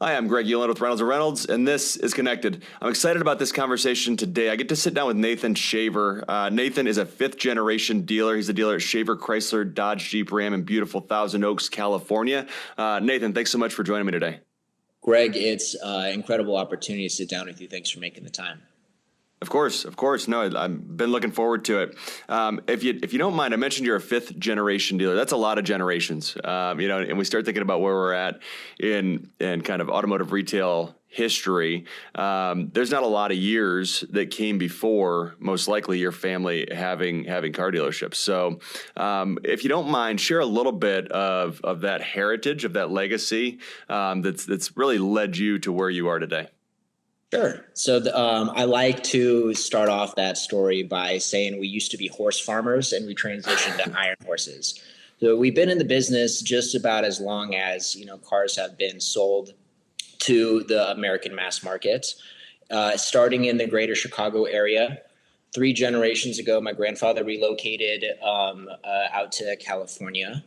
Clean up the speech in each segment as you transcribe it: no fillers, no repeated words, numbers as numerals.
Hi, I'm Greg Yulin with Reynolds & Reynolds, and this is Connected. I'm excited about this conversation today. I get to sit down with Nathan Shaver. Nathan is a fifth-generation dealer. He's a dealer at Shaver Chrysler, Dodge, Jeep, Ram in beautiful Thousand Oaks, California. Nathan, thanks so much for joining me today. Greg, it's an incredible opportunity to sit down with you. Thanks for making the time. Of course. No, I've been looking forward to it. If you don't mind, I mentioned you're a fifth generation dealer. That's a lot of generations, and we start thinking about where we're at in kind of automotive retail history. There's not a lot of years that came before, most likely, your family having car dealerships. So if you don't mind, share a little bit of that heritage, of that legacy that's really led you to where you are today. Sure. So I like to start off that story by saying we used to be horse farmers and we transitioned to iron horses. So we've been in the business just about as long as cars have been sold to the American mass market. Starting in the greater Chicago area, 3 generations ago, my grandfather relocated out to California.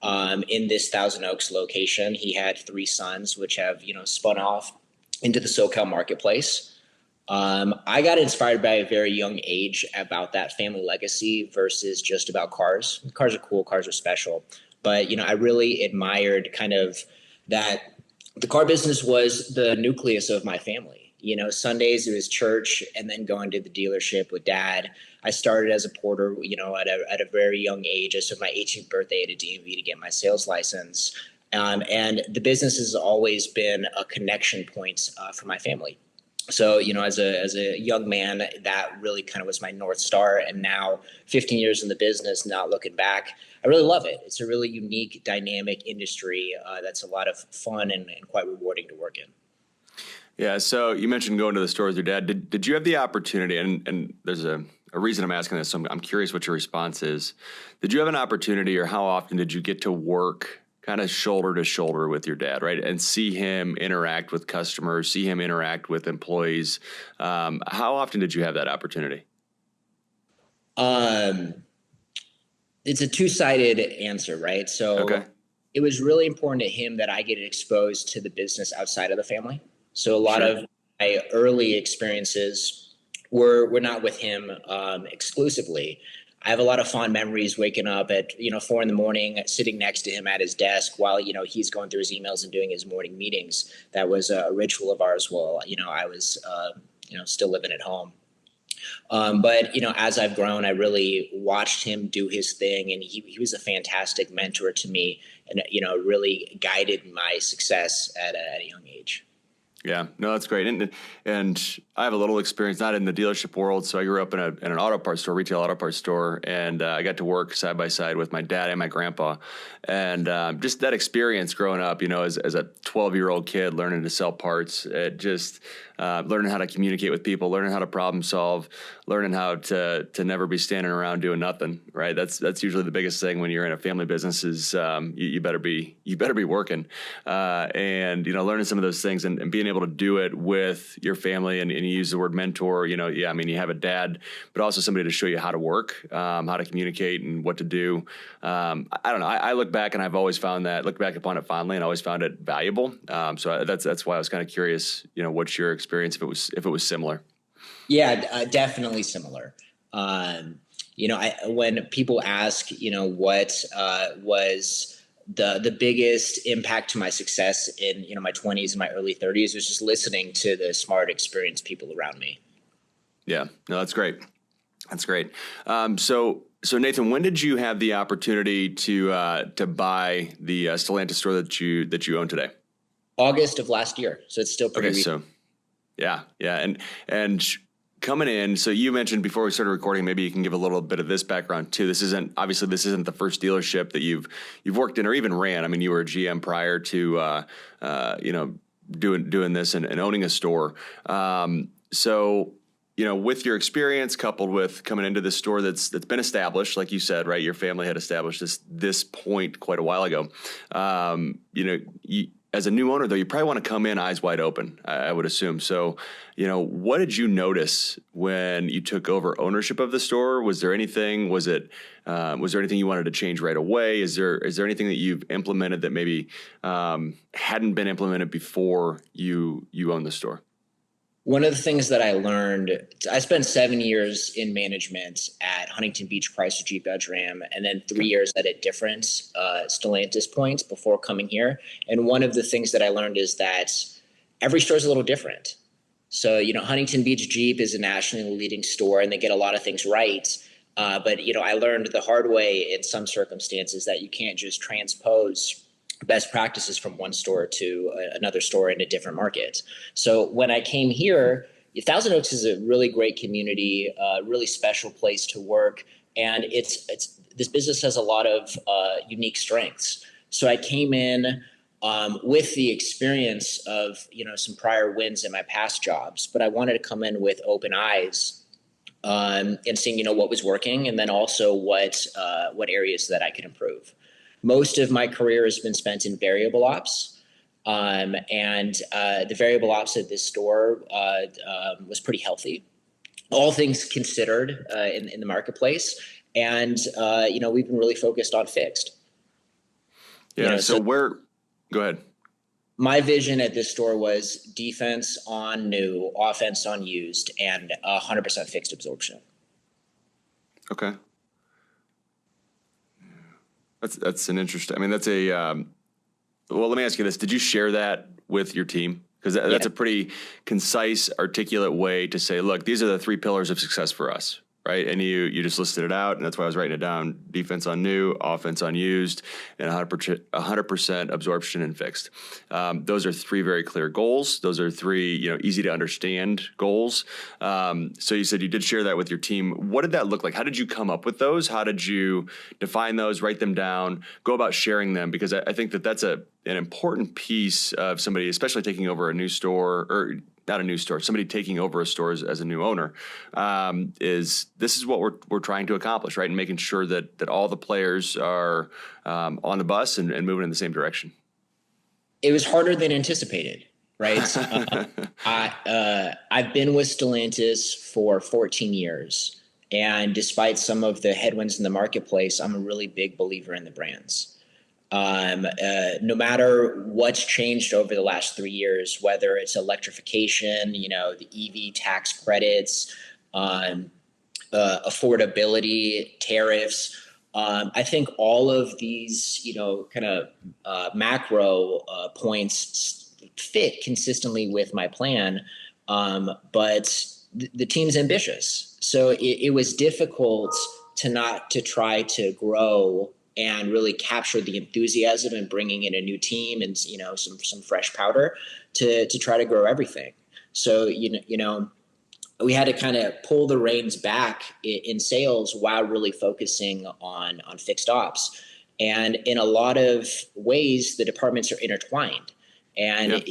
In this Thousand Oaks location, he had 3 sons, which have spun off into the SoCal marketplace. I got inspired by a very young age about that family legacy versus just about cars. Cars are cool, cars are special. But, I really admired kind of that the car business was the nucleus of my family. Sundays it was church and then going to the dealership with dad. I started as a porter, at a very young age. I took my 18th birthday at a DMV to get my sales license. And the business has always been a connection point for my family. So, as a young man, that really kind of was my North Star. And now 15 years in the business, not looking back, I really love it. It's a really unique, dynamic industry that's a lot of fun and quite rewarding to work in. Yeah, so you mentioned going to the store with your dad. Did you have the opportunity, and there's a reason I'm asking this, so I'm curious what your response is. Did you have an opportunity, or how often did you get to work kind of shoulder to shoulder with your dad, right? And see him interact with customers, see him interact with employees. How often did you have that opportunity? It's a two-sided answer, right? So Okay. It was really important to him that I get exposed to the business outside of the family. So a lot Sure. of my early experiences were not with him exclusively. I have a lot of fond memories waking up at 4 in the morning, sitting next to him at his desk while he's going through his emails and doing his morning meetings. That was a ritual of ours while I was still living at home. But as I've grown, I really watched him do his thing, and he was a fantastic mentor to me, and really guided my success at a young age. Yeah, no, that's great. And I have a little experience, not in the dealership world. So I grew up in an auto parts store, retail auto parts store, and I got to work side by side with my dad and my grandpa. And just that experience growing up, as a 12-year-old kid, learning to sell parts, learning how to communicate with people, learning how to problem solve, learning how to never be standing around doing nothing. Right? That's usually the biggest thing when you're in a family business is you better be working, and learning some of those things and being able to do it with your family, and you use the word mentor. You have a dad, but also somebody to show you how to work, how to communicate, and what to do. I don't know. I look back and I've always look back upon it fondly and always found it valuable. So that's why I was kind of curious. What's your experience if it was similar? Yeah, definitely similar. When people ask, what was the biggest impact to my success in my 20s and my early 30s, was just listening to the smart, experienced people around me. Yeah, no, that's great. That's great. So Nathan, when did you have the opportunity to buy the Stellantis store that you own today? August of last year, so it's still pretty recent. So yeah, and coming in, so you mentioned before we started recording, maybe you can give a little bit of this background too. This isn't the first dealership that you've worked in or even ran. I mean, you were a GM prior to doing this and owning a store. So with your experience coupled with coming into this store that's been established, like you said, right? Your family had established this point quite a while ago. as a new owner, though, you probably want to come in eyes wide open, I would assume. So, what did you notice when you took over ownership of the store? Was there anything? Was there anything you wanted to change right away? Is there anything that you've implemented that maybe hadn't been implemented before you owned the store? One of the things that I learned, I spent 7 years in management at Huntington Beach, Chrysler, Jeep, Dodge, Ram, and then 3 years at a different Stellantis point before coming here. And one of the things that I learned is that every store is a little different. So, Huntington Beach Jeep is a nationally leading store and they get a lot of things right. But I learned the hard way in some circumstances that you can't just transpose best practices from one store to another store in a different market. So when I came here, Thousand Oaks is a really great community, really special place to work, and it's this business has a lot of unique strengths. So I came in with the experience of some prior wins in my past jobs, but I wanted to come in with open eyes and seeing what was working, and then also what areas that I could improve. Most of my career has been spent in variable ops, and the variable ops at this store was pretty healthy, all things considered in the marketplace. And we've been really focused on fixed. Yeah. Go ahead. My vision at this store was defense on new, offense on used, and 100% fixed absorption. Okay. That's an interesting. I mean, that's a. Well, let me ask you this: did you share that with your team? Because that's a pretty concise, articulate way to say, look, these are the 3 pillars of success for us, right? And you just listed it out, and that's why I was writing it down: defense on new, offense on used, and 100% absorption and fixed. Those are 3 very clear goals. Those are 3 easy to understand goals. So you said you did share that with your team. What did that look like? How did you come up with those? How did you define those? Write them down. Go about sharing them, because I think that's an important piece of somebody, especially taking over a new store, or not a new store, somebody taking over a store as a new owner, is what we're trying to accomplish, right? And making sure that all the players are on the bus and moving in the same direction. It was harder than anticipated, right? I've been with Stellantis for 14 years. And despite some of the headwinds in the marketplace, I'm a really big believer in the brands. No matter what's changed over the last 3 years, whether it's electrification, the EV tax credits, affordability, tariffs, I think all of these, kind of macro points fit consistently with my plan, but the team's ambitious. So it was difficult to try to grow and really capture the enthusiasm and bringing in a new team and some fresh powder to try to grow everything. So we had to kind of pull the reins back in sales while really focusing on fixed ops. And in a lot of ways, the departments are intertwined. And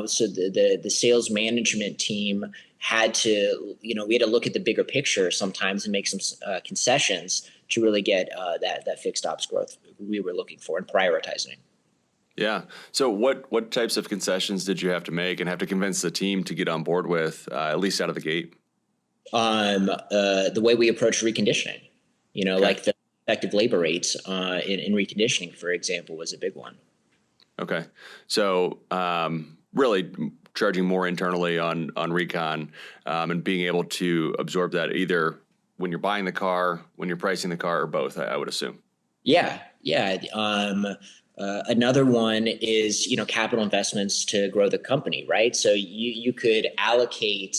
so the sales management team had to, we had to look at the bigger picture sometimes and make some concessions to really get that fixed ops growth we were looking for and prioritizing. Yeah. So what types of concessions did you have to make and have to convince the team to get on board with, at least out of the gate? The way we approach reconditioning, like the effective labor rates in reconditioning, for example, was a big one. Okay. So really charging more internally on recon and being able to absorb that either when you're buying the car, when you're pricing the car, or both, I would assume. Yeah. Another one is, capital investments to grow the company, right? So you could allocate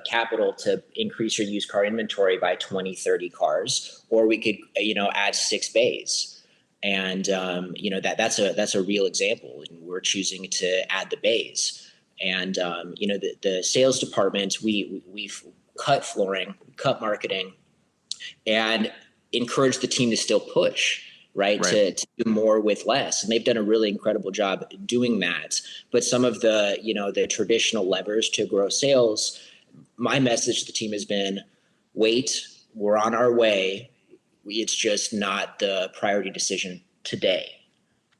capital to increase your used car inventory by 20, 30 cars, or we could, add 6 bays. And, that's a real example. We're choosing to add the bays. And, the sales department, we've cut flooring, cut marketing, and encourage the team to still push, right? To do more with less. And they've done a really incredible job doing that. But some of the, the traditional levers to grow sales, my message to the team has been, wait, we're on our way. It's just not the priority decision today.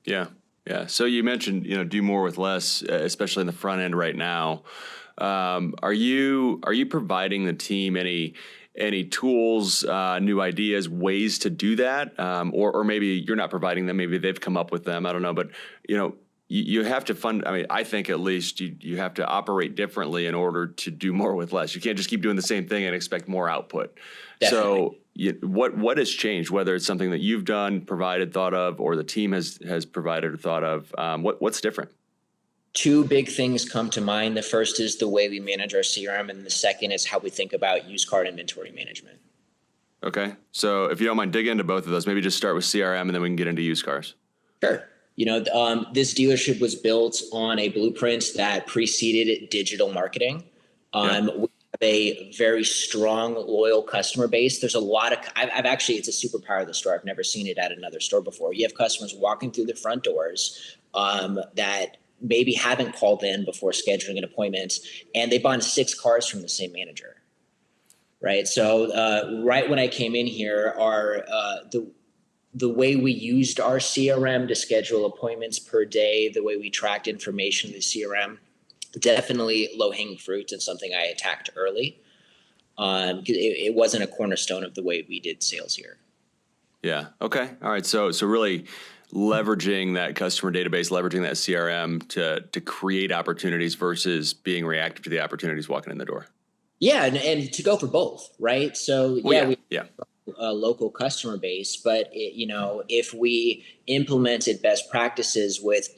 Yeah. Yeah. So you mentioned, do more with less, especially in the front end right now. Are you providing the team any tools, new ideas, ways to do that, or maybe you're not providing them? Maybe they've come up with them. I don't know, but you have to fund. I mean, I think at least you have to operate differently in order to do more with less. You can't just keep doing the same thing and expect more output. Definitely. So what has changed? Whether it's something that you've done, provided, thought of, or the team has provided or thought of, what's different? Two big things come to mind. The first is the way we manage our CRM, and the second is how we think about used car inventory management. Okay. So if you don't mind, dig into both of those. Maybe just start with CRM and then we can get into used cars. Sure. This dealership was built on a blueprint that preceded digital marketing. Yeah. We have a very strong, loyal customer base. There's a lot of, I've actually, it's a superpower of the store. I've never seen it at another store before. You have customers walking through the front doors that maybe haven't called in before scheduling an appointment, and they bought 6 cars from the same manager. Right. So right when I came in here, the way we used our CRM to schedule appointments per day, the way we tracked information in the CRM, definitely low-hanging fruit and something I attacked early. It wasn't a cornerstone of the way we did sales here. Yeah. Okay. All right. So really leveraging that customer database, leveraging that CRM to create opportunities versus being reactive to the opportunities walking in the door. Yeah, and to go for both, right? So we a local customer base, but if we implemented best practices with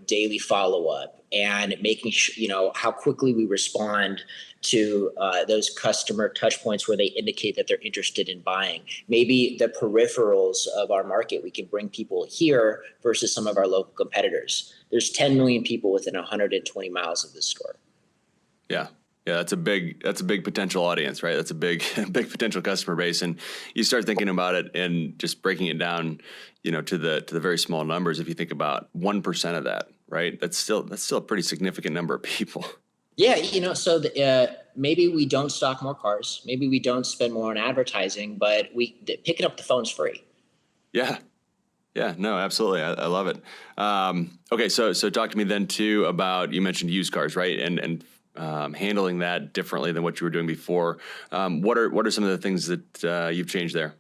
daily follow up and making sure how quickly we respond to those customer touch points where they indicate that they're interested in buying, maybe the peripherals of our market, we can bring people here versus some of our local competitors. There's 10 million people within 120 miles of this store. Yeah. Yeah, that's a big potential audience, right? That's a big potential customer base, and you start thinking about it and just breaking it down, to the very small numbers. If you think about 1% of that, right? That's still a pretty significant number of people. Yeah, so maybe we don't stock more cars, maybe we don't spend more on advertising, but picking up the phone's free. Yeah. Yeah, no, absolutely. I love it. Okay, so talk to me then too about, you mentioned used cars, right? And handling that differently than what you were doing before. What are some of the things that you've changed there?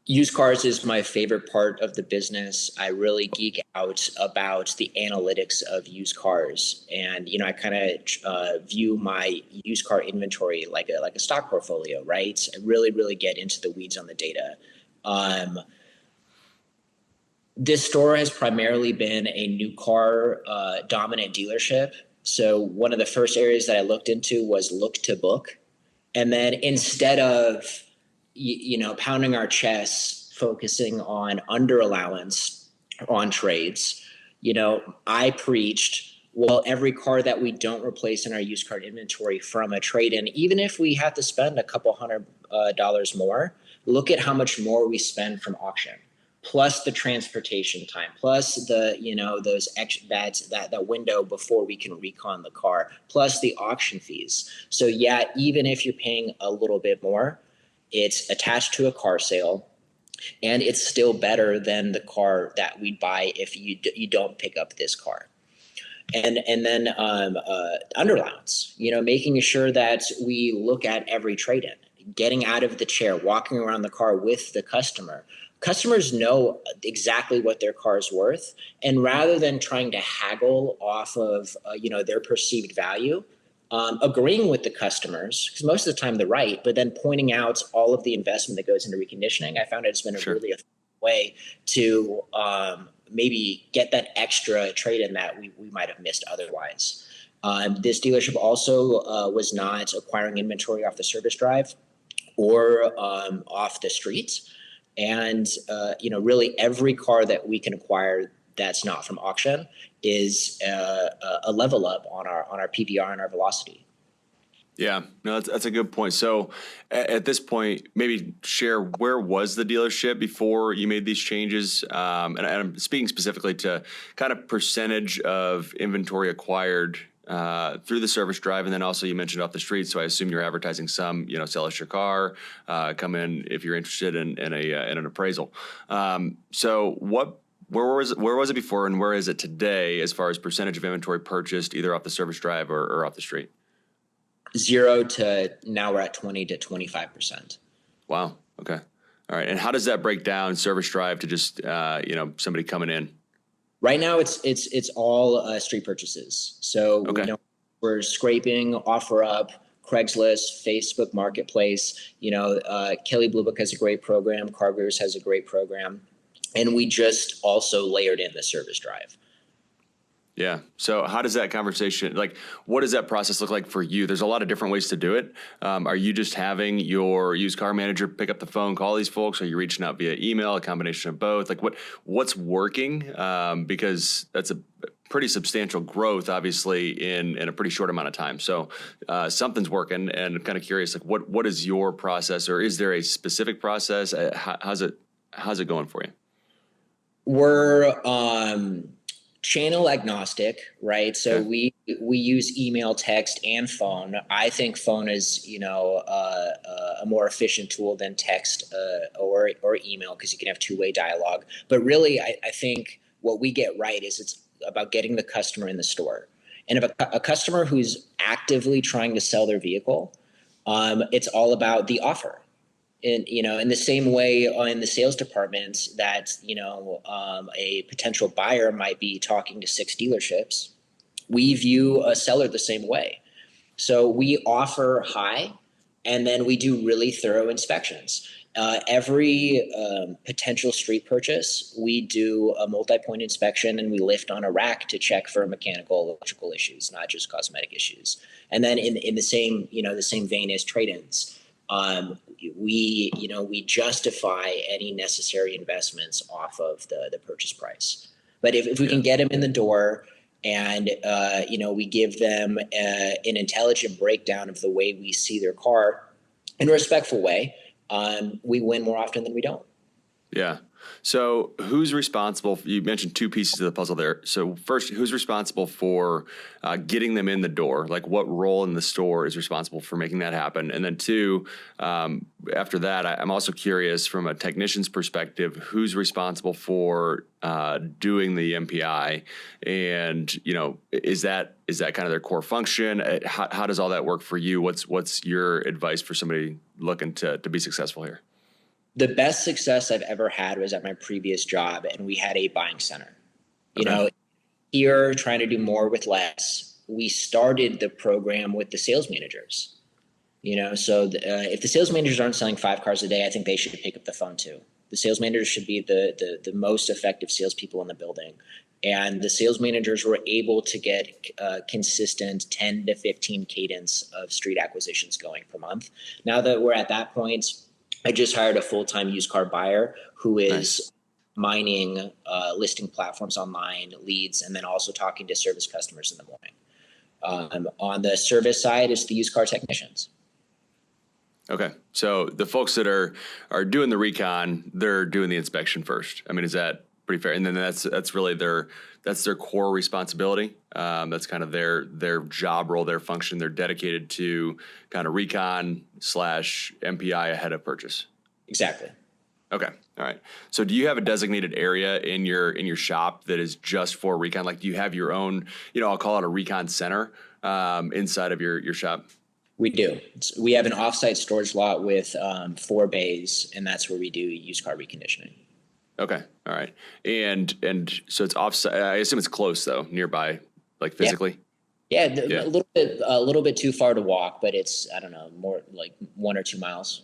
Used cars is my favorite part of the business. I really geek out about the analytics of used cars, and I kind of view my used car inventory like a stock portfolio, right? I really get into the weeds on the data. This store has primarily been a new car dominant dealership. So one of the first areas that I looked into was look to book. And then instead of, pounding our chests, focusing on under allowance on trades, I preached, well, every car that we don't replace in our used car inventory from a trade-in, even if we have to spend a couple $100 more, look at how much more we spend from auction, plus the transportation time, plus the those extra that window before we can recon the car, plus the auction fees. So yeah, even if you're paying a little bit more, it's attached to a car sale, and it's still better than the car that we'd buy if you don't pick up this car. And then under allowance, making sure that we look at every trade-in, getting out of the chair, walking around the car with the customer. Customers know exactly what their car is worth, and rather than trying to haggle off of their perceived value, agreeing with the customers, because most of the time they're right, but then pointing out all of the investment that goes into reconditioning, I found it's been a really effective way to maybe get that extra trade-in that we might have missed otherwise. This dealership also was not acquiring inventory off the service drive or off the streets. And, really every car that we can acquire that's not from auction is a level up on our PVR and our velocity. Yeah, no, that's a good point. So at this point, maybe share, where was the dealership before you made these changes? And I'm speaking specifically to kind of percentage of inventory acquired through the service drive, and then also you mentioned off the street. So I assume you're advertising some, sell us your car, come in if you're interested in an appraisal. So where was it before, and where is it today as far as percentage of inventory purchased either off the service drive or off the street? 0 to now we're at 20 to 25%. Wow. Okay. All right. And how does that break down service drive to just somebody coming in? Right now, it's all street purchases. So Okay. we're scraping, OfferUp, Craigslist, Facebook Marketplace. Kelly Blue Book has a great program. Carglass has a great program, and we just also layered in the service drive. Yeah. So how does that conversation, like, what does that process look like for you? There's a lot of different ways to do it. Are you just having your used car manager pick up the phone, call these folks? Are you reaching out via email, a combination of both? Like what's working? Because that's a pretty substantial growth, obviously, in a pretty short amount of time. So something's working, and I'm kind of curious, like what is your process, or is there a specific process? How's it going for you? We're channel agnostic, right? So okay. we use email, text, and phone. I think phone is a more efficient tool than text or email, because you can have two-way dialogue. But really, I think what we get right is it's about getting the customer in the store. And if a customer who's actively trying to sell their vehicle, it's all about the offer. In the same way in the sales department that, a potential buyer might be talking to 6 dealerships, we view a seller the same way. So we offer high, and then we do really thorough inspections. Every potential street purchase, we do a multi-point inspection, and we lift on a rack to check for mechanical, electrical issues, not just cosmetic issues. And then in the same vein as trade-ins, we justify any necessary investments off of the purchase price. But if we can get them in the door, and we give them an intelligent breakdown of the way we see their car in a respectful way, we win more often than we don't. Yeah. So who's responsible? You mentioned 2 pieces of the puzzle there. So first, who's responsible for getting them in the door? Like, what role in the store is responsible for making that happen? And then 2, after that, I'm also curious from a technician's perspective, who's responsible for doing the MPI? And, is that kind of their core function? How does all that work for you? What's your advice for somebody looking to be successful here? The best success I've ever had was at my previous job, and we had a buying center. Here, trying to do more with less, we started the program with the sales managers. If the sales managers aren't selling 5 cars a day, I think they should pick up the phone too. The sales managers should be the most effective salespeople in the building. And the sales managers were able to get consistent 10 to 15 cadence of street acquisitions going per month. Now that we're at that point, I just hired a full-time used car buyer who is mining listing platforms online, leads, and then also talking to service customers in the morning. On the service side, it's the used car technicians. Okay. So the folks that are doing the recon, they're doing the inspection first. I mean, is that pretty fair? And then that's really their core responsibility. That's kind of their job role, their function. They're dedicated to kind of recon / MPI ahead of purchase. Exactly. Okay. All right. So do you have a designated area in your shop that is just for recon? Like, do you have your own, I'll call it a recon center inside of your shop? We do. We have an offsite storage lot with 4 bays, and that's where we do used car reconditioning. Okay. All right. And so it's offsite. I assume it's close though, nearby, like physically. Yeah. A little bit too far to walk, but it's, I don't know, more like 1 or 2 miles.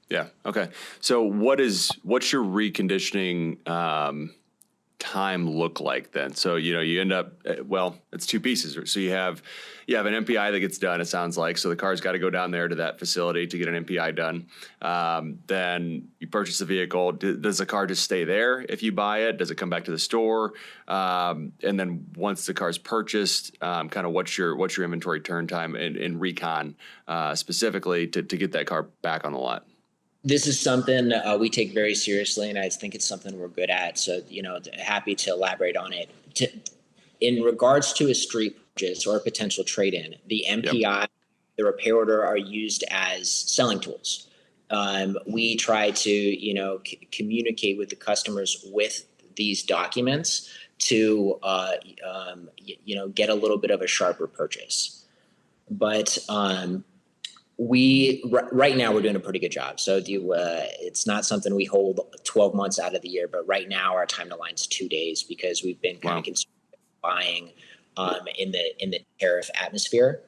Yeah. Okay. So what's your reconditioning time look like then? So, you end up, it's 2 pieces. So you have an MPI that gets done, it sounds like. So the car's got to go down there to that facility to get an MPI done. Then you purchase the vehicle. Does the car just stay there if you buy it? Does it come back to the store? And then once the car's purchased, kind of what's your inventory turn time in recon specifically to get that car back on the lot? This is something we take very seriously, and I think it's something we're good at. So, happy to elaborate on it. In regards to a street purchase or a potential trade-in, the MPI, the repair order are used as selling tools. We try to, communicate with the customers with these documents to, get a little bit of a sharper purchase. But right now we're doing a pretty good job. So it's not something we hold 12 months out of the year, but right now our time to line is 2 days because we've been kind of conservative buying in the tariff atmosphere.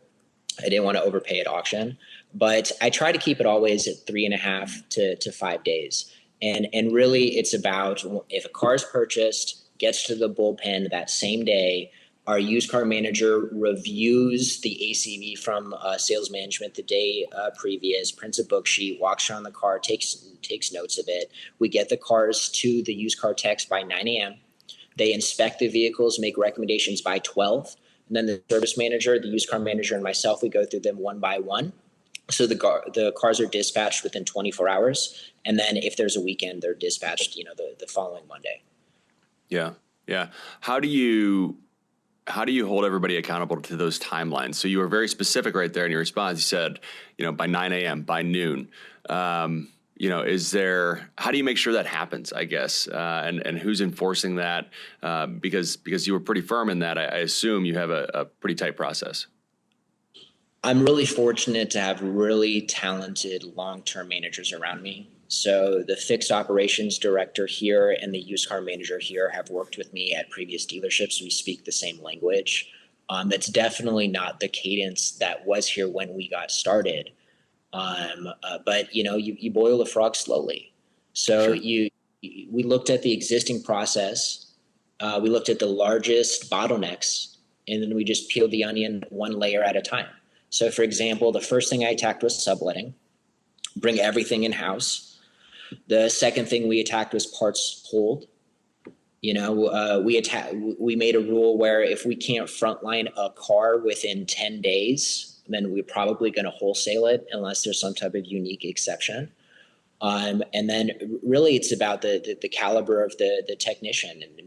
I didn't want to overpay at auction, but I try to keep it always at 3.5 to 5 days. And really it's about, if a car is purchased, gets to the bullpen that same day, our used car manager reviews the ACV from sales management the day previous, prints a book sheet, walks around the car, takes notes of it. We get the cars to the used car techs by 9 a.m. They inspect the vehicles, make recommendations by 12. And then the service manager, the used car manager, and myself, we go through them one by one. So the cars are dispatched within 24 hours. And then if there's a weekend, they're dispatched, the following Monday. Yeah. Yeah. How do you hold everybody accountable to those timelines? So you were very specific right there in your response. You said, by 9 a.m., by noon. How do you make sure that happens, I guess? And who's enforcing that? Because you were pretty firm in that, I assume you have a pretty tight process. I'm really fortunate to have really talented long-term managers around me. So the fixed operations director here and the used car manager here have worked with me at previous dealerships. We speak the same language. That's definitely not the cadence that was here when we got started. But you boil the frog slowly. So Sure. We looked at the existing process. We looked at the largest bottlenecks, and then we just peeled the onion one layer at a time. So for example, the first thing I attacked was subletting, bring everything in-house. The second thing we attacked was parts hold. We made a rule where if we can't frontline a car within 10 days, then we're probably going to wholesale it unless there's some type of unique exception. And then really it's about the caliber of the technician and,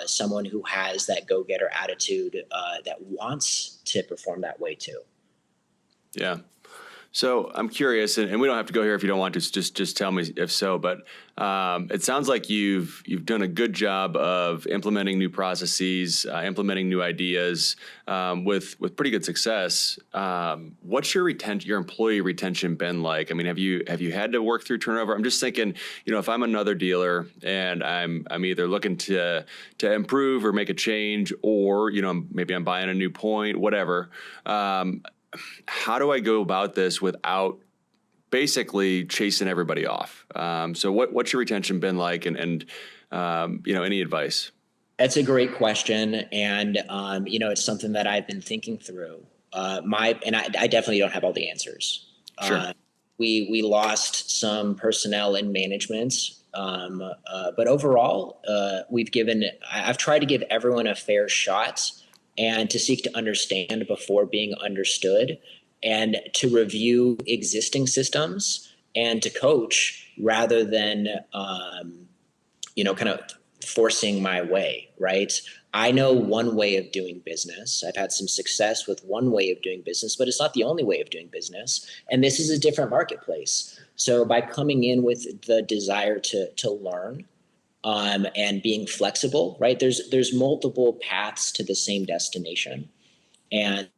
someone who has that go-getter attitude that wants to perform that way too. Yeah. So I'm curious, and we don't have to go here if you don't want to. Just tell me if so. But it sounds like you've done a good job of implementing new processes, implementing new ideas with pretty good success. What's your employee retention been like? I mean, have you had to work through turnover? I'm just thinking, if I'm another dealer and I'm either looking to improve or make a change, or maybe I'm buying a new point, whatever. How do I go about this without basically chasing everybody off? So what's your retention been like, and any advice? That's a great question. And, it's something that I've been thinking through. I definitely don't have all the answers. Sure. We lost some personnel in management. But overall, I've tried to give everyone a fair shot and to seek to understand before being understood, and to review existing systems and to coach rather than, kind of forcing my way, right? I know one way of doing business. I've had some success with one way of doing business, but it's not the only way of doing business. And this is a different marketplace. So by coming in with the desire to learn, and being flexible, right? There's multiple paths to the same destination. And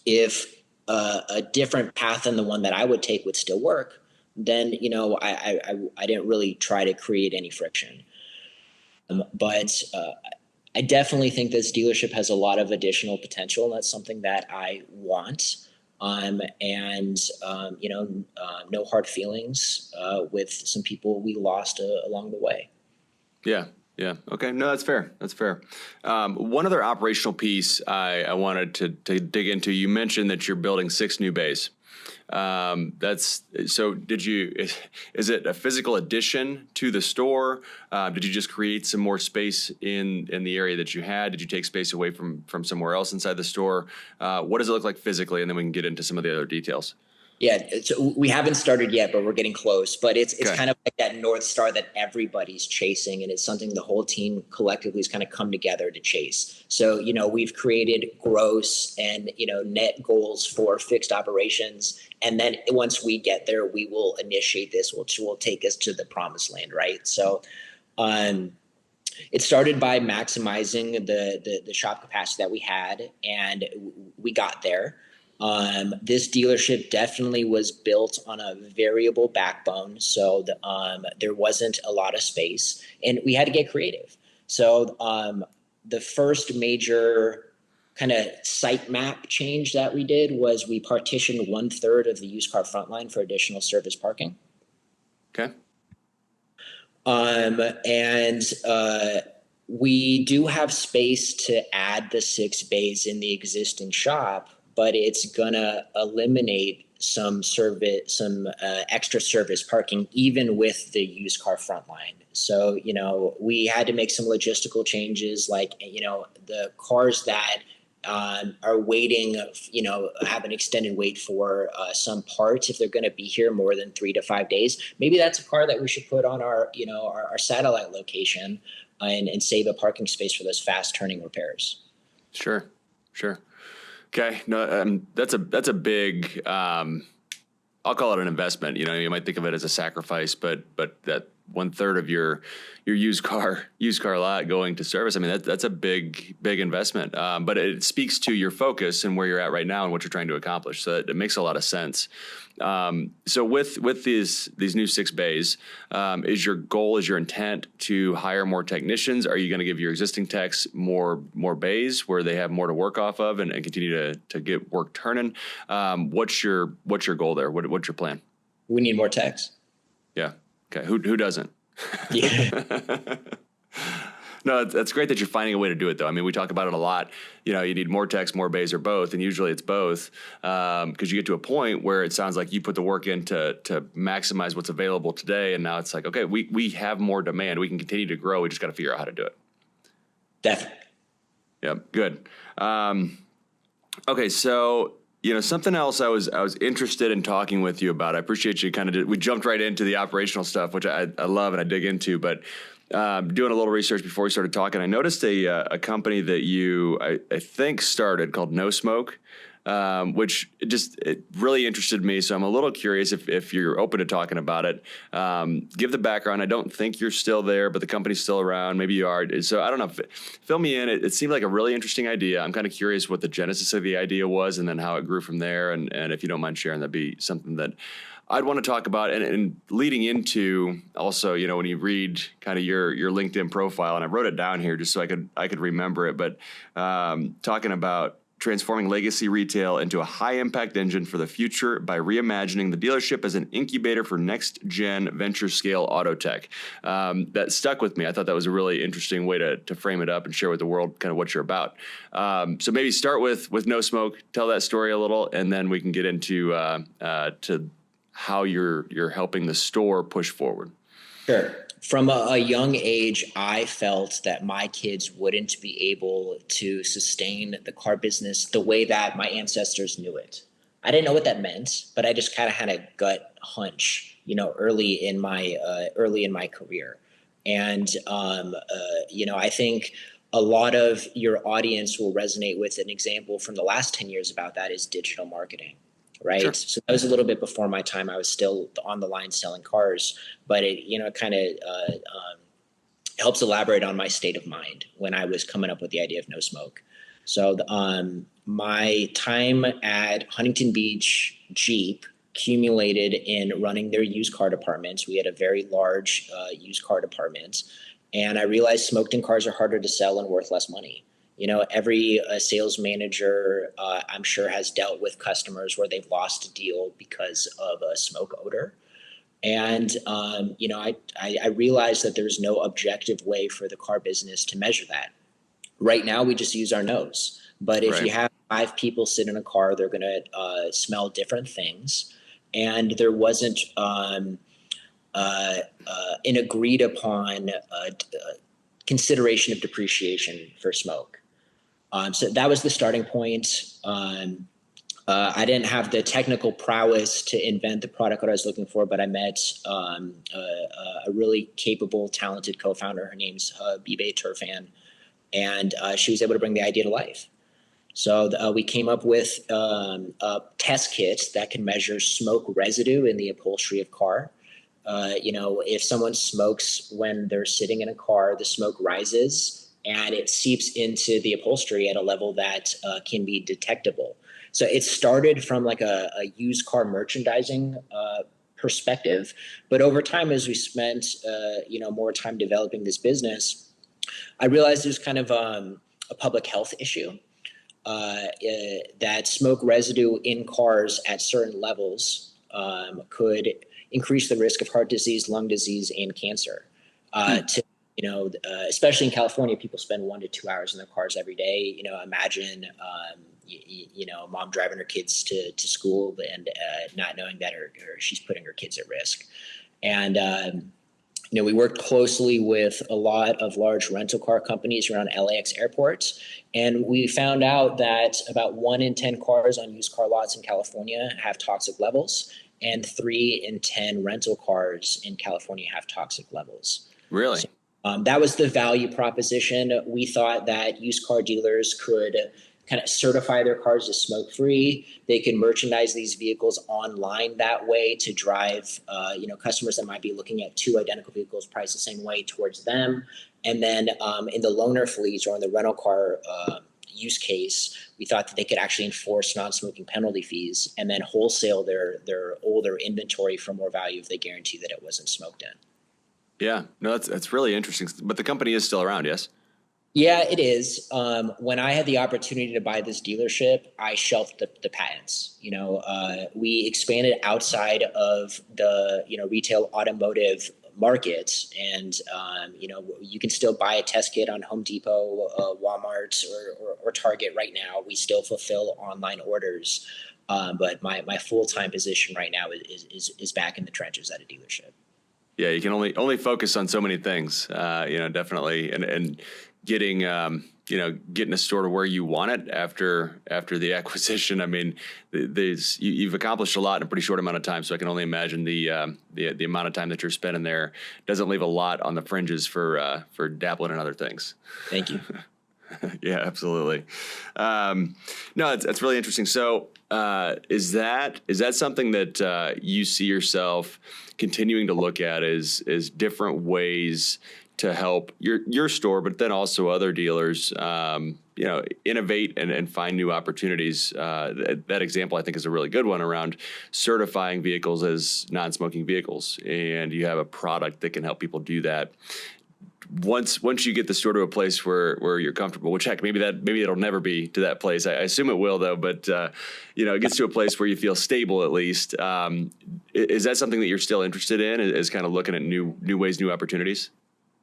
if a different path than the one that I would take would still work, then, I didn't really try to create any friction. But I definitely think this dealership has a lot of additional potential. And that's something that I want. No hard feelings with some people we lost along the way. Yeah. Yeah. Okay. No, that's fair. That's fair. One other operational piece I wanted to dig into. You mentioned that you're building 6 new bays. Is it a physical addition to the store? Did you just create some more space in the area that you had? Did you take space away from somewhere else inside the store? What does it look like physically? And then we can get into some of the other details. Yeah, so we haven't started yet, but we're getting close. But it's Okay. kind of like that North Star that everybody's chasing, and it's something the whole team collectively has kind of come together to chase. So, we've created gross and, net goals for fixed operations. And then once we get there, we will initiate this, which will take us to the promised land, right? So It started by maximizing the shop capacity that we had, and we got there. This dealership definitely was built on a variable backbone, so there wasn't a lot of space, and we had to get creative. So the first major kind of site map change that we did was we partitioned 1/3 of the used car front line for additional service parking. Okay. And we do have space to add the 6 bays in the existing shop, but it's gonna eliminate some extra service parking, even with the used car front line. So, we had to make some logistical changes, like, the cars that are waiting, have an extended wait for some parts. If they're going to be here more than 3 to 5 days, maybe that's a car that we should put on our satellite location and save a parking space for those fast turning repairs. Sure. Okay. No, that's a big, I'll call it an investment. You might think of it as a sacrifice, but that 1/3 of your used car lot going to service. I mean, that's a big investment. But it speaks to your focus and where you're at right now and what you're trying to accomplish. So it makes a lot of sense. So with these new 6 bays, is your intent to hire more technicians? Are you going to give your existing techs more bays where they have more to work off of and continue to get work turning? What's your goal there? What's your plan? We need more techs. Yeah. Okay. Who doesn't? Yeah. No, that's great that you're finding a way to do it, though. I mean, we talk about it a lot. You need more techs, more bays, or both, and usually it's both, because you get to a point where it sounds like you put the work in to maximize what's available today, and now it's like, okay, we have more demand. We can continue to grow. We just got to figure out how to do it. Definitely. Yep. Good. Okay, so something else I was interested in talking with you about. I appreciate you we jumped right into the operational stuff, which I love and I dig into, but doing a little research before we started talking, I noticed a company that you, I think, started called No Smoke, which it really interested me. So I'm a little curious if you're open to talking about it. Give the background. I don't think you're still there, but the company's still around. Maybe you are. So I don't know. Fill me in. It seemed like a really interesting idea. I'm kind of curious what the genesis of the idea was and then how it grew from there. And if you don't mind sharing, that'd be something that I'd want to talk about. And leading into also, when you read kind of your LinkedIn profile, and I wrote it down here just so I could remember it, but talking about transforming legacy retail into a high-impact engine for the future by reimagining the dealership as an incubator for next-gen venture-scale auto tech. That stuck with me. I thought that was a really interesting way to frame it up and share with the world kind of what you're about. So maybe start with No Smoke, tell that story a little, and then we can get into to how you're helping the store push forward. Sure. From a young age, I felt that my kids wouldn't be able to sustain the car business the way that my ancestors knew it. I didn't know what that meant, but I just kind of had a gut hunch, early in my career. And I think a lot of your audience will resonate with an example from the last 10 years about that is digital marketing. Right. Sure. So that was a little bit before my time. I was still on the line selling cars, but it kind of helps elaborate on my state of mind when I was coming up with the idea of No Smoke. So my time at Huntington Beach Jeep accumulated in running their used car departments. We had a very large used car department, and I realized smoked-in cars are harder to sell and worth less money. Every sales manager, I'm sure, has dealt with customers where they've lost a deal because of a smoke odor. And, I realized that there's no objective way for the car business to measure that. Right now, we just use our nose. But if you have 5 people sit in a car, they're going to smell different things. And there wasn't an agreed upon consideration of depreciation for smoke. So that was the starting point. I didn't have the technical prowess to invent the product that I was looking for, but I met a really capable, talented co-founder. Her name's Bibe Turfan, and she was able to bring the idea to life. So we came up with a test kit that can measure smoke residue in the upholstery of car. If someone smokes when they're sitting in a car, the smoke rises and it seeps into the upholstery at a level that can be detectable. So it started from like a used car merchandising perspective, but over time, as we spent more time developing this business, I realized there's kind of a public health issue that smoke residue in cars at certain levels could increase the risk of heart disease, lung disease, and cancer. Especially in California, people spend 1 to 2 hours in their cars every day. Imagine mom driving her kids to school and not knowing that or she's putting her kids at risk. And we worked closely with a lot of large rental car companies around LAX airports, and we found out that about 1 in 10 cars on used car lots in California have toxic levels, and 3 in 10 rental cars in California have toxic levels. Really? So, that was the value proposition. We thought that used car dealers could kind of certify their cars as smoke-free. They can merchandise these vehicles online that way to drive, customers that might be looking at 2 identical vehicles priced the same way towards them. And then in the loaner fleets or in the rental car use case, we thought that they could actually enforce non-smoking penalty fees and then wholesale their older inventory for more value if they guarantee that it wasn't smoked in. Yeah, no, that's really interesting. But the company is still around, yes? Yeah, it is. When I had the opportunity to buy this dealership, I shelved the patents. We expanded outside of the retail automotive market, and you can still buy a test kit on Home Depot, Walmart, or Target right now. We still fulfill online orders, but my full-time position right now is back in the trenches at a dealership. Yeah, you can only focus on so many things, definitely, and getting a store to where you want it after the acquisition. I mean, you've accomplished a lot in a pretty short amount of time. So I can only imagine the amount of time that you're spending there doesn't leave a lot on the fringes for dabbling in other things. Thank you. Yeah, absolutely. No, it's really interesting. So is that something that you see yourself continuing to look at as different ways to help your store, but then also other dealers, innovate and find new opportunities? That example, I think, is a really good one around certifying vehicles as non-smoking vehicles, and you have a product that can help people do that. Once you get the store to a place where you're comfortable, which heck, maybe it'll never be to that place. I assume it will though, but it gets to a place where you feel stable at least. Is that something that you're still interested in? Is kind of looking at new ways, new opportunities?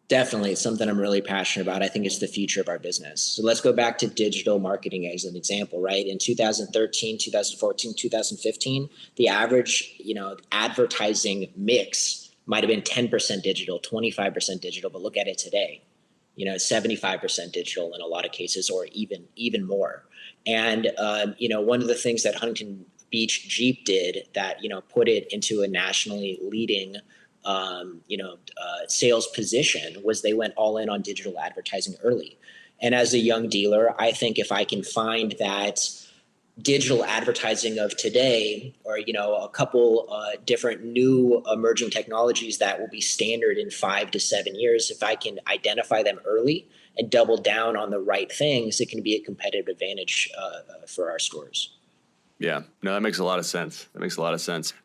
Definitely. It's something I'm really passionate about. I think it's the future of our business. So let's go back to digital marketing as an example, right? In 2013, 2014, 2015, the average, advertising mix might have been 10% digital, 25% digital, but look at it today, 75% digital in a lot of cases, or even more. And, one of the things that Huntington Beach Jeep did that, put it into a nationally leading sales position was they went all in on digital advertising early. And as a young dealer, I think if I can find that digital advertising of today, or a couple different new emerging technologies that will be standard in 5 to 7 years, if I can identify them early and double down on the right things, it can be a competitive advantage for our stores. Yeah, no, that makes a lot of sense.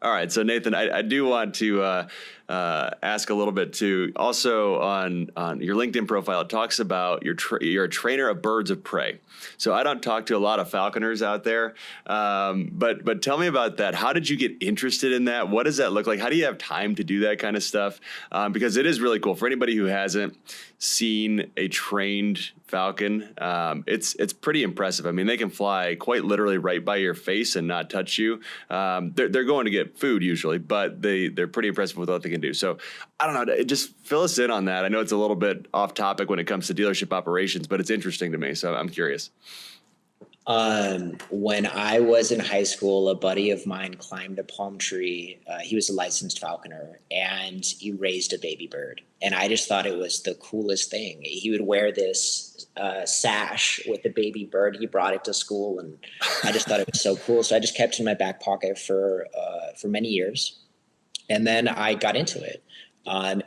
All right, so Nathan, I do want to ask a little bit too. Also on your LinkedIn profile, it talks about you're a trainer of birds of prey. So I don't talk to a lot of falconers out there, but tell me about that. How did you get interested in that? What does that look like? How do you have time to do that kind of stuff? Because it is really cool for anybody who hasn't seen a trained falcon. It's pretty impressive. I mean, they can fly quite literally right by your face and not touch you. They're going to get food usually, but they're pretty impressive with what they can do. So I don't know, just fill us in on that. I know it's a little bit off topic when it comes to dealership operations, but it's interesting to me. So I'm curious. When I was in high school, a buddy of mine climbed a palm tree. He was a licensed falconer, and he raised a baby bird. And I just thought it was the coolest thing. He would wear this sash with the baby bird. He brought it to school, and I just thought it was so cool. So I just kept it in my back pocket for many years. And then I got into it.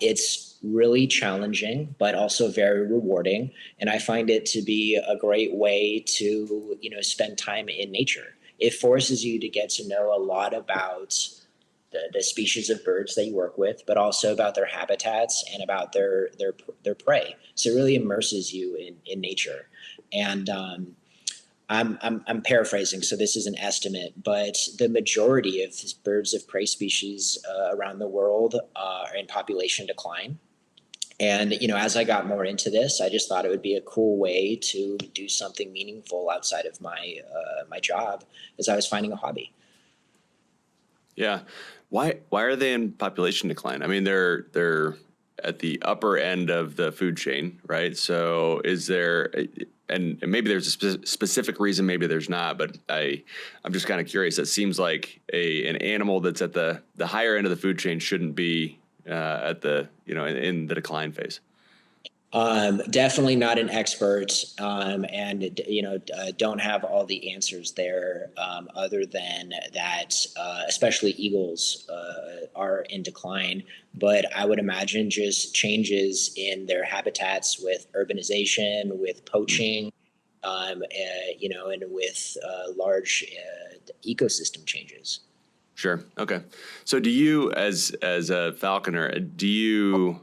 It's really challenging, but also very rewarding. And I find it to be a great way to, spend time in nature. It forces you to get to know a lot about the species of birds that you work with, but also about their habitats and about their prey. So it really immerses you in nature. And I'm paraphrasing, so this is an estimate, but the majority of birds of prey species around the world are in population decline. And as I got more into this, I just thought it would be a cool way to do something meaningful outside of my job, as I was finding a hobby. Yeah. Why are they in population decline? I mean, they're at the upper end of the food chain, right? So is there, and maybe there's a specific reason, maybe there's not, but I'm just kind of curious. It seems like an animal that's at the higher end of the food chain shouldn't be at the, in the decline phase. Definitely not an expert, and don't have all the answers there, other than that, especially eagles are in decline. But I would imagine just changes in their habitats with urbanization, with poaching, and with large ecosystem changes. Sure. Okay. So do you, as a falconer, do you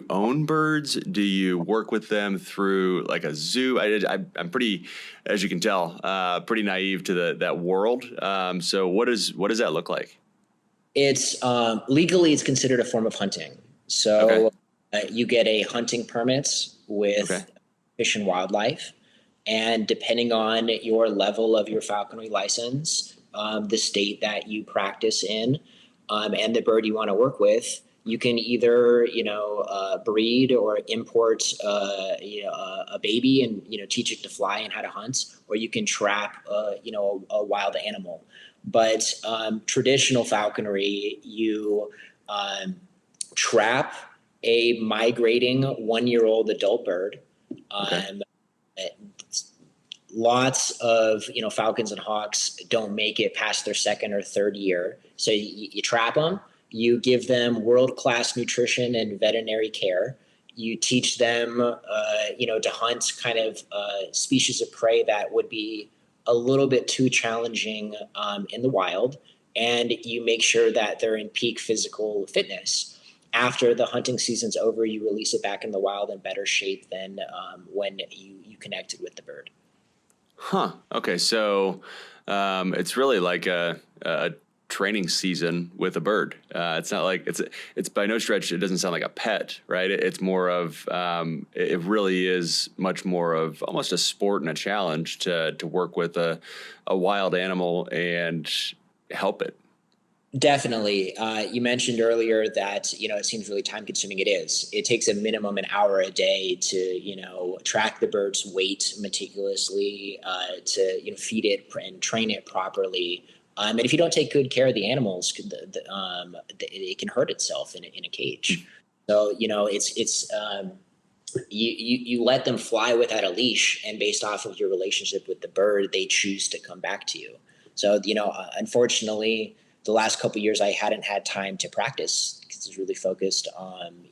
own birds? Do you work with them through like a zoo? I'm pretty, as you can tell, pretty naive to that world. So what does that look like? It's legally it's considered a form of hunting. Okay. So you get a hunting permit Okay. with Fish and Wildlife, and depending on your level of your falconry license, the state that you practice in, and the bird you want to work with, you can either breed or import a baby and teach it to fly and how to hunt, or you can trap a wild animal. But traditional falconry, you trap a migrating 1-year-old adult bird. Okay. Lots of falcons and hawks don't make it past their second or third year, so you trap them. You give them world-class nutrition and veterinary care. You teach them, to hunt kind of species of prey that would be a little bit too challenging in the wild, and you make sure that they're in peak physical fitness. After the hunting season's over, you release it back in the wild in better shape than when you connected with the bird. Huh. Okay. So it's really like a training season with a bird. It's not like it's by no stretch. It doesn't sound like a pet, right? It's more of it really is much more of almost a sport and a challenge to work with a wild animal and help it. Definitely. You mentioned earlier that, it seems really time consuming. It is. It takes a minimum an hour a day to, track the bird's weight meticulously, to, feed it and train it properly. And if you don't take good care of the animals, it can hurt itself in a cage. So, you let them fly without a leash, and based off of your relationship with the bird, they choose to come back to you. So, unfortunately, the last couple of years, I hadn't had time to practice because I was really focused on,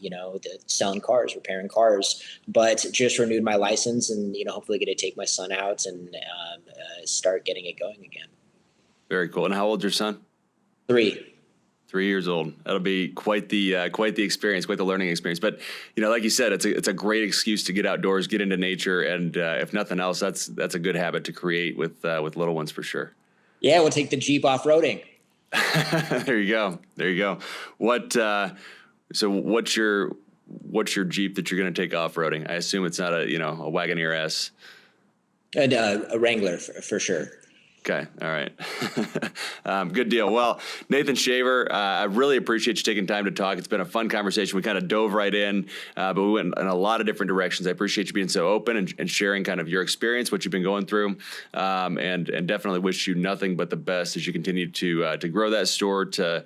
selling cars, repairing cars, but just renewed my license and, hopefully get to take my son out and start getting it going again. Very cool. And how old's your son? 3. 3 years old. That'll be quite the experience, quite the learning experience. But like you said, it's a great excuse to get outdoors, get into nature, and if nothing else, that's a good habit to create with little ones for sure. Yeah, we'll take the Jeep off-roading. There you go. So what's your Jeep that you're going to take off-roading? I assume it's not a Wagoneer S. And a Wrangler for sure. Okay. All right. Good deal. Well, Nathan Shaver, I really appreciate you taking time to talk. It's been a fun conversation. We kind of dove right in, but we went in a lot of different directions. I appreciate you being so open and sharing kind of your experience, what you've been going through, and definitely wish you nothing but the best as you continue to grow that store, to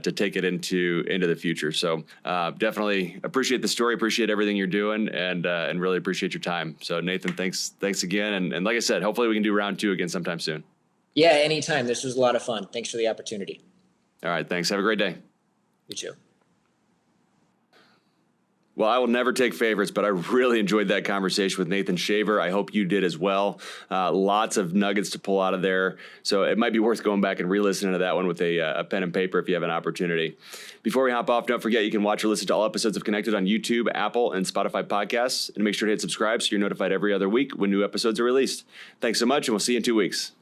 take it into the future. So definitely appreciate the story, appreciate everything you're doing, and really appreciate your time. So Nathan, thanks again. And like I said, hopefully we can do round 2 again sometime soon. Yeah, anytime. This was a lot of fun. Thanks for the opportunity. All right. Thanks. Have a great day. You too. Well, I will never take favorites, but I really enjoyed that conversation with Nathan Shaver. I hope you did as well. Lots of nuggets to pull out of there. So it might be worth going back and re-listening to that one with a pen and paper if you have an opportunity. Before we hop off, don't forget you can watch or listen to all episodes of Connected on YouTube, Apple, and Spotify podcasts. And make sure to hit subscribe so you're notified every other week when new episodes are released. Thanks so much, and we'll see you in 2 weeks.